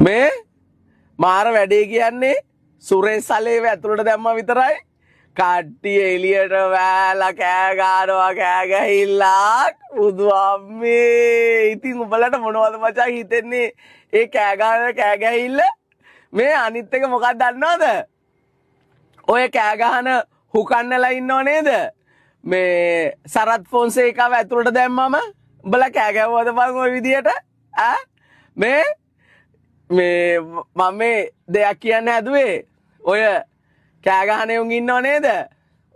මේ මාර වැඩේ කියන්නේ සුරේස් සලේව ඇතුළට දැම්ම විතරයි කට්ටිය එළියට වැලා කෑ ගන්නවා කෑ ගහිල්ලා බුදු අම්මේ ඉතින් උඹලට මොනවද මචං හිතෙන්නේ ඒ කෑ ගහිල්ල මේ අනිත් එක මොකක්ද දන්නවද ඔය කෑ ගහන හුකන්නලා ඉන්නව නේද මේ සරත් ෆොන්සේකාව ඇතුළට දැම්මම උඹලා කෑ ගැව්වද බං ඔය විදියට ඈ මේ මම දෙයක් කියන්න හැදුවේ ඔය කෑගහනයුන් ඉන්නව නේද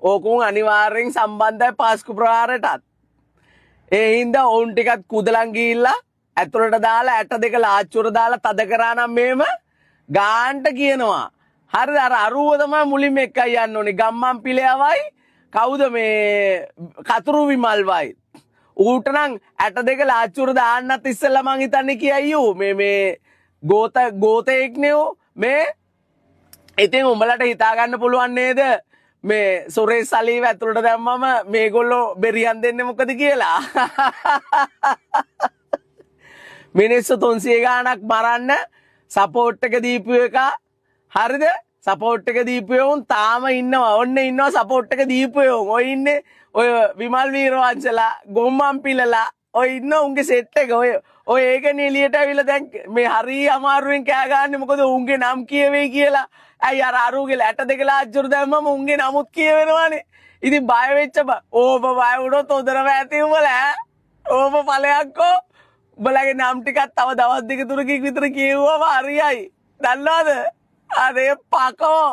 ඕකුන් අනිවාර්යෙන් සම්බන්ධයි පාස්කු ප්‍රහාරයටත් ඒ හින්දා ඔවුන් ටිකත් කුදලන් ගිහිල්ලා ඇතුළට දාලා ඇට දෙක ලාච්චුවට දාලා තද කරා නම් මේම ගාන්ට කියනවා හරිද අර අරුව තමයි මුලින්ම එකයි යන්න ඕනේ ගම්මන් පිළයවයි කවුද මේ කතුරු විමල්වයි ඌට නම් ඇට දෙක ලාච්චුවට දාන්නත් ඉස්සෙල්ලා මං හිතන්නේ කියයියෝ මේ ගෝතයෙක්නේ මේ ඉතින් උඹලට හිතාගන්න පුළුවන් නේද මේ සුරේස් සලීව ඇතුළට දැම්මම මේගොල්ලෝ බෙරියන් දෙන්නේ මොකද කියලා මිනිස්සු 300 ගාණක් මරන්න සපෝට් එක දීපු එක හරිද සපෝට් එක දීපු උන් තාම ඉන්නවා ඔන්න ඉන්නවා සපෝට් එක දීපු උන් ඔය ඉන්නේ ඔය විමල් වීරවංශලා ගොම්මන් පිළලා ඔය ඉන්න උන්ගේ සෙට් එක ඔය ඒකනේ එළියට ඇවිල්ලා දැන් මේ හරි අමාරුවෙන් කෑ ගහන්නේ මොකද උන්ගේ නම් කියවෙයි කියලා ඇයි අර අරුගේ ඇට දෙක ලාච්චුර දැම්මම උන්ගේ නමුත් කියවෙනවානේ ඉතින් බය වෙච්ච ඕබ බය වුණොත් හොදරම ඇති උඹලා ඕබ ඵලයක්කෝ උඹලගේ නම් ටිකක් තව දවස් දෙක තුනකින් විතර කියවුවම හරියයි දන්නවද අනේ පකෝ